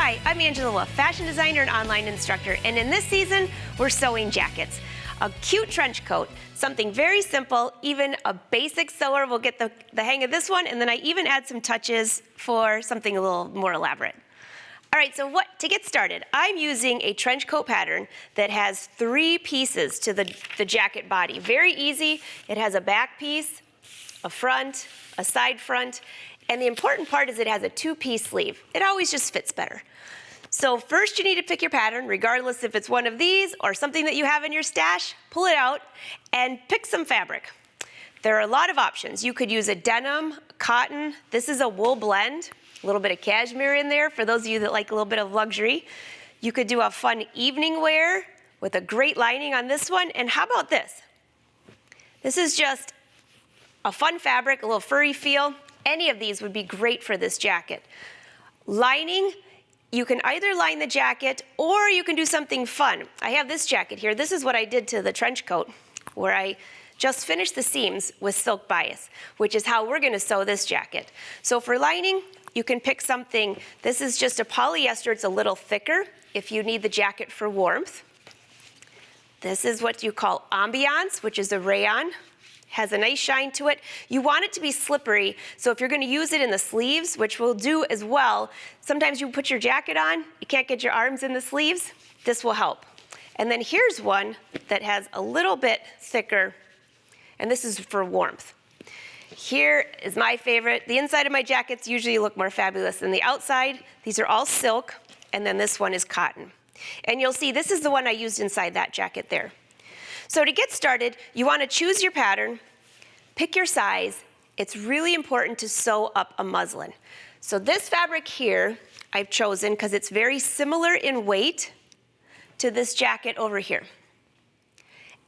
Hi, I'm Angela, fashion designer and online instructor, and in this season, we're sewing jackets. A cute trench coat, something very simple, even a basic sewer will get the hang of this one, and then I even add some touches for something a little more elaborate. All right, so to get started, I'm using a trench coat pattern that has 3 pieces to the jacket body. Very easy. It has a back piece, a front, a side front, and the important part is it has a 2-piece sleeve. It always just fits better. So first you need to pick your pattern, regardless if it's one of these or something that you have in your stash, pull it out and pick some fabric. There are a lot of options. You could use a denim, cotton. This is a wool blend, a little bit of cashmere in there for those of you that like a little bit of luxury. You could do a fun evening wear with a great lining on this one. And how about this? This is just a fun fabric, a little furry feel. Any of these would be great for this jacket. Lining, you can either line the jacket or you can do something fun. I have this jacket here. This is what I did to the trench coat, where I just finished the seams with silk bias, which is how we're gonna sew this jacket. So for lining, you can pick something. This is just a polyester. It's a little thicker if you need the jacket for warmth. This is what you call ambiance, which is a rayon. Has a nice shine to it. You want it to be slippery, so if you're gonna use it in the sleeves, which we'll do as well, sometimes you put your jacket on, you can't get your arms in the sleeves, this will help. And then here's one that has a little bit thicker, and this is for warmth. Here is my favorite. The inside of my jackets usually look more fabulous than the outside. These are all silk, and then this one is cotton. And you'll see this is the one I used inside that jacket there. So to get started, you want to choose your pattern, pick your size. It's really important to sew up a muslin. So this fabric here I've chosen because it's very similar in weight to this jacket over here.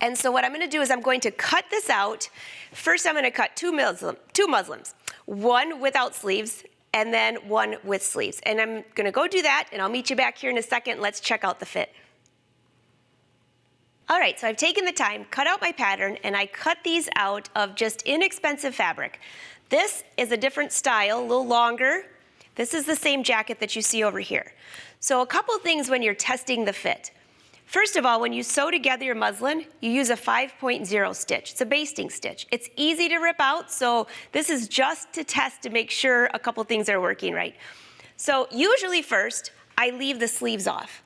And so what I'm going to do is I'm going to cut this out. First I'm going to cut two muslins, one without sleeves and then one with sleeves. And I'm going to go do that, and I'll meet you back here in a second. Let's check out the fit. All right, so I've taken the time, cut out my pattern, and I cut these out of just inexpensive fabric. This is a different style, a little longer. This is the same jacket that you see over here. So a couple things when you're testing the fit. First of all, when you sew together your muslin, you use a 5.0 stitch. It's a basting stitch. It's easy to rip out, so this is just to test to make sure a couple things are working right. So usually first, I leave the sleeves off.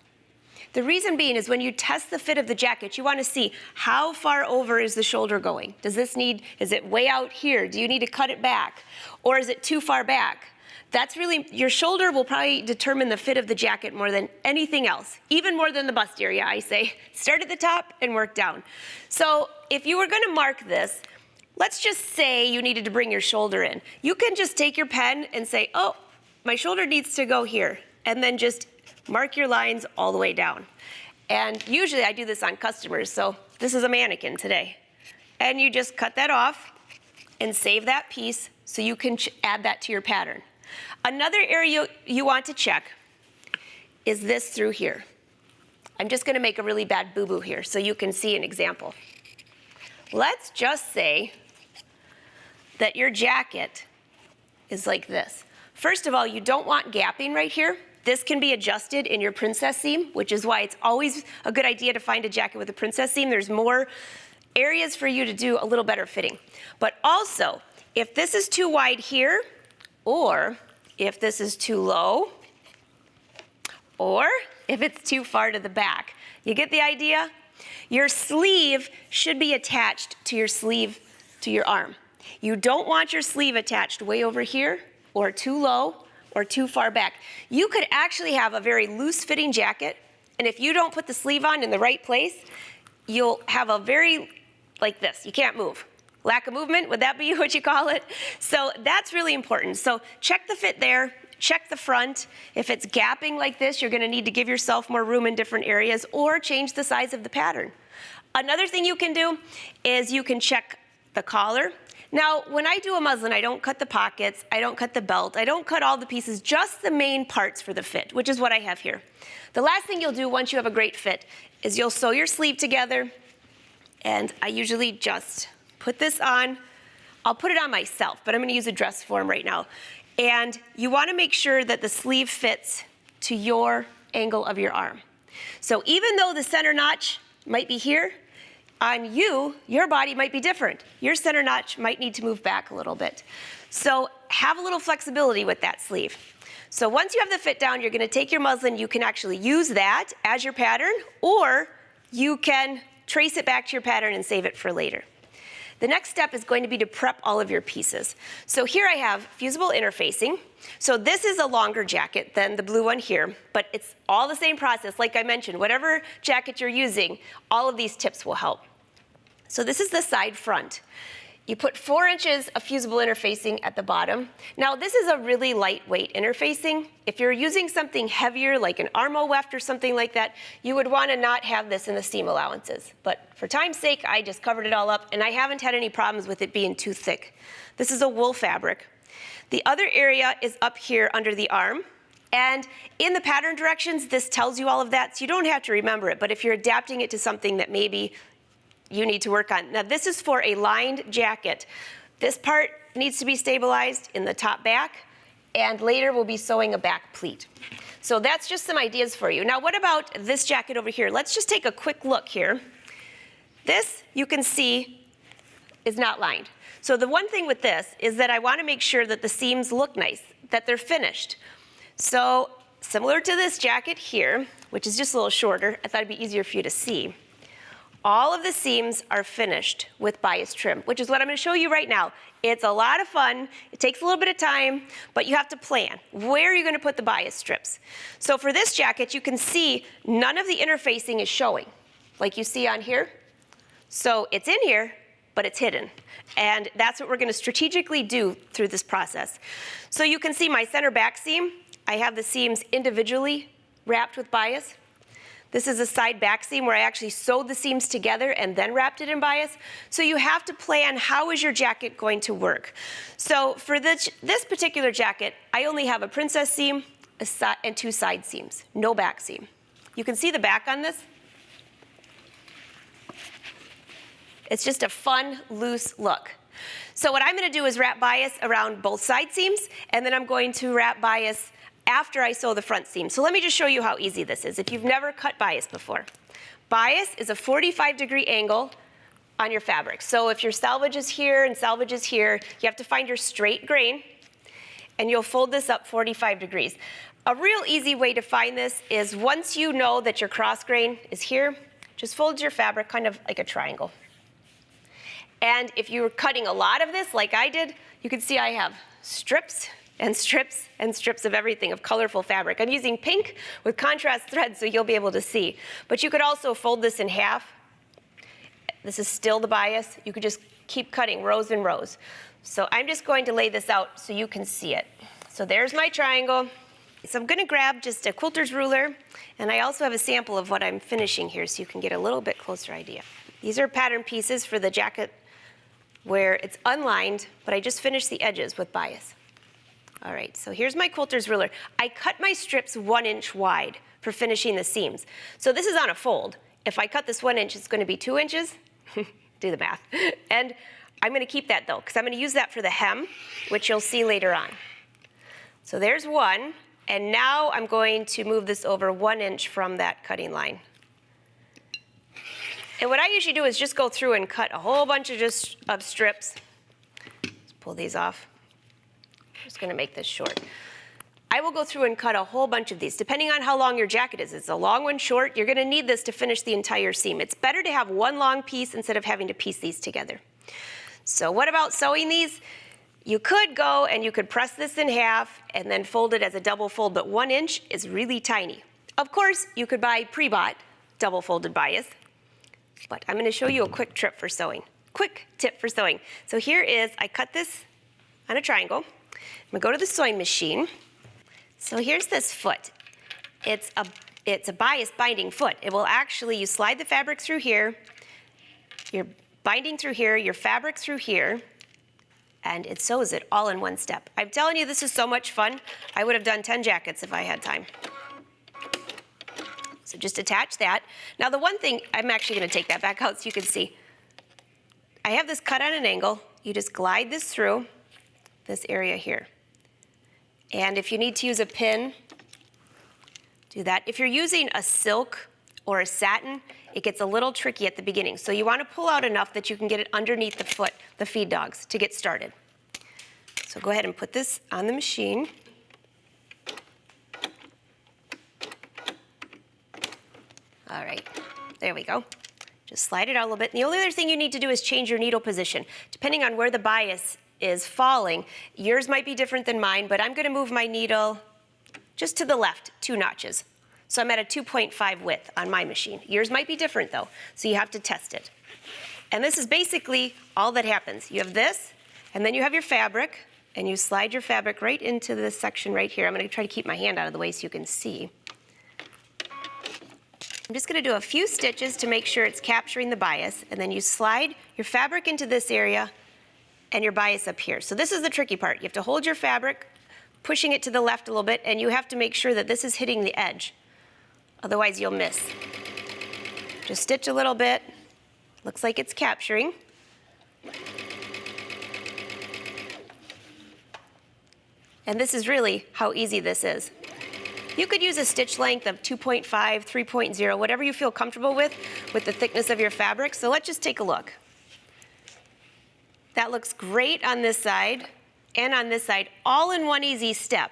The reason being is when you test the fit of the jacket, you want to see how far over is the shoulder going. Is it way out here? Do you need to cut it back? Or is it too far back? That's really, your shoulder will probably determine the fit of the jacket more than anything else, even more than the bust area, I say. Start at the top and work down. So if you were going to mark this, let's just say you needed to bring your shoulder in. You can just take your pen and say, oh, my shoulder needs to go here, and then just mark your lines all the way down. And usually I do this on customers, so this is a mannequin today. And you just cut that off and save that piece so you can add that to your pattern. Another area you want to check is this through here. I'm just gonna make a really bad boo-boo here so you can see an example. Let's just say that your jacket is like this. First of all, you don't want gapping right here. This can be adjusted in your princess seam, which is why it's always a good idea to find a jacket with a princess seam. There's more areas for you to do a little better fitting. But also, if this is too wide here, or if this is too low, or if it's too far to the back, you get the idea? Your sleeve should be attached to your arm. You don't want your sleeve attached way over here, or too low, or too far back. You could actually have a very loose fitting jacket, and if you don't put the sleeve on in the right place, you'll have a very, like this, you can't move. Lack of movement, would that be what you call it? So that's really important. So check the fit there, check the front. If it's gapping like this, you're gonna need to give yourself more room in different areas or change the size of the pattern. Another thing you can do is you can check the collar. Now, when I do a muslin, I don't cut the pockets, I don't cut the belt, I don't cut all the pieces, just the main parts for the fit, which is what I have here. The last thing you'll do once you have a great fit is you'll sew your sleeve together, and I usually just put this on. I'll put it on myself, but I'm gonna use a dress form right now. And you wanna make sure that the sleeve fits to your angle of your arm. So even though the center notch might be here, on you, your body might be different. Your center notch might need to move back a little bit. So have a little flexibility with that sleeve. So once you have the fit down, you're gonna take your muslin, you can actually use that as your pattern, or you can trace it back to your pattern and save it for later. The next step is going to be to prep all of your pieces. So here I have fusible interfacing. So this is a longer jacket than the blue one here, but it's all the same process. Like I mentioned, whatever jacket you're using, all of these tips will help. So this is the side front. You put 4 inches of fusible interfacing at the bottom. Now this is a really lightweight interfacing. If you're using something heavier like an armo weft or something like that, you would want to not have this in the seam allowances. But for time's sake, I just covered it all up and I haven't had any problems with it being too thick. This is a wool fabric. The other area is up here under the arm. And in the pattern directions, this tells you all of that, so you don't have to remember it. But if you're adapting it to something that maybe you need to work on. Now this is for a lined jacket. This part needs to be stabilized in the top back, and later we'll be sewing a back pleat. So that's just some ideas for you. Now what about this jacket over here? Let's just take a quick look here. This, you can see, is not lined. So the one thing with this is that I want to make sure that the seams look nice, that they're finished. So similar to this jacket here, which is just a little shorter, I thought it'd be easier for you to see. All of the seams are finished with bias trim, which is what I'm going to show you right now. It's a lot of fun. It takes a little bit of time, but you have to plan. Where are you going to put the bias strips? So for this jacket, you can see none of the interfacing is showing, like you see on here. So it's in here, but it's hidden. And that's what we're going to strategically do through this process. So you can see my center back seam. I have the seams individually wrapped with bias. This is a side back seam where I actually sewed the seams together and then wrapped it in bias. So you have to plan, how is your jacket going to work? So for this particular jacket, I only have a princess seam and 2 side seams, no back seam. You can see the back on this. It's just a fun, loose look. So what I'm going to do is wrap bias around both side seams, and then I'm going to wrap bias after I sew the front seam. So let me just show you how easy this is if you've never cut bias before. Bias is a 45-degree angle on your fabric. So if your selvage is here and selvage is here, you have to find your straight grain, and you'll fold this up 45 degrees. A real easy way to find this is once you know that your cross grain is here, just fold your fabric kind of like a triangle. And if you were cutting a lot of this like I did, you can see I have strips and strips and strips of everything, of colorful fabric. I'm using pink with contrast thread so you'll be able to see. But you could also fold this in half. This is still the bias. You could just keep cutting rows and rows. So I'm just going to lay this out so you can see it. So there's my triangle. So I'm gonna grab just a quilter's ruler, and I also have a sample of what I'm finishing here so you can get a little bit closer idea. These are pattern pieces for the jacket where it's unlined, but I just finished the edges with bias. All right, so here's my quilter's ruler. I cut my strips 1 inch wide for finishing the seams. So this is on a fold. If I cut this 1 inch, it's gonna be 2 inches. Do the math. And I'm gonna keep that though, because I'm gonna use that for the hem, which you'll see later on. So there's one, and now I'm going to move this over 1 inch from that cutting line. And what I usually do is just go through and cut a whole bunch of strips. Let's pull these off. I'm just gonna make this short. I will go through and cut a whole bunch of these, depending on how long your jacket is. It's a long one, short. You're gonna need this to finish the entire seam. It's better to have one long piece instead of having to piece these together. So what about sewing these? You could go and you could press this in half and then fold it as a double fold, but 1 inch is really tiny. Of course, you could buy pre-bought double folded bias, but I'm gonna show you a quick tip for sewing. Quick tip for sewing. So here is, I cut this on a triangle. I'm gonna go to the sewing machine. So here's this foot. It's a bias binding foot. It will actually, you slide the fabric through here, you're binding through here, your fabric through here, and it sews it all in one step. I'm telling you, this is so much fun. I would have done 10 jackets if I had time. So just attach that. Now the one thing, I'm actually gonna take that back out so you can see. I have this cut on an angle. You just glide this through this area here. And if you need to use a pin, Do that. If you're using a silk or a satin, it gets a little tricky at the beginning. So you want to pull out enough that you can get it underneath the feed dogs to get started. So go ahead and put this on the machine. All right, there we go. Just slide it out a little bit. And the only other thing you need to do is change your needle position. Depending on where the bias is falling, yours might be different than mine, but I'm going to move my needle just to the left 2 notches. So I'm at a 2.5 width on my machine. Yours might be different though, so you have to test it. And this is basically all that happens. You have this, and then you have your fabric, and you slide your fabric right into this section right here. I'm going to try to keep my hand out of the way so you can see. I'm just going to do a few stitches to make sure it's capturing the bias, and then you slide your fabric into this area and your bias up here. So this is the tricky part. You have to hold your fabric, pushing it to the left a little bit, and you have to make sure that this is hitting the edge. Otherwise, you'll miss. Just stitch a little bit. Looks like it's capturing. And this is really how easy this is. You could use a stitch length of 2.5, 3.0, whatever you feel comfortable with the thickness of your fabric. So let's just take a look. That looks great on this side and on this side, all in one easy step.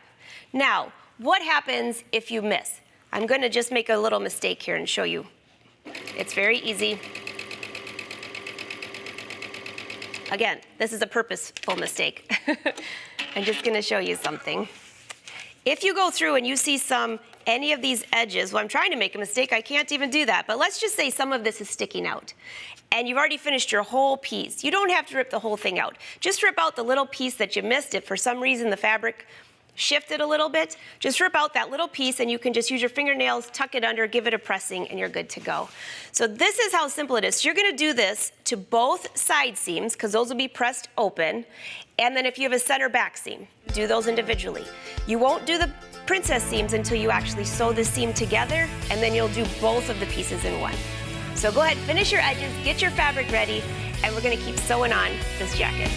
Now, what happens if you miss? I'm going to just make a little mistake here and show you. It's very easy. Again, this is a purposeful mistake. I'm just going to show you something. If you go through and you see any of these edges, well, I'm trying to make a mistake, I can't even do that, but let's just say some of this is sticking out. And you've already finished your whole piece. You don't have to rip the whole thing out. Just rip out the little piece that you missed. If for some reason the fabric shifted a little bit, just rip out that little piece and you can just use your fingernails, tuck it under, give it a pressing, and you're good to go. So this is how simple it is. So you're going to do this to both side seams, because those will be pressed open. And then if you have a center back seam, do those individually. You won't do the princess seams until you actually sew the seam together, and then you'll do both of the pieces in one. So go ahead, finish your edges, get your fabric ready, and we're going to keep sewing on this jacket.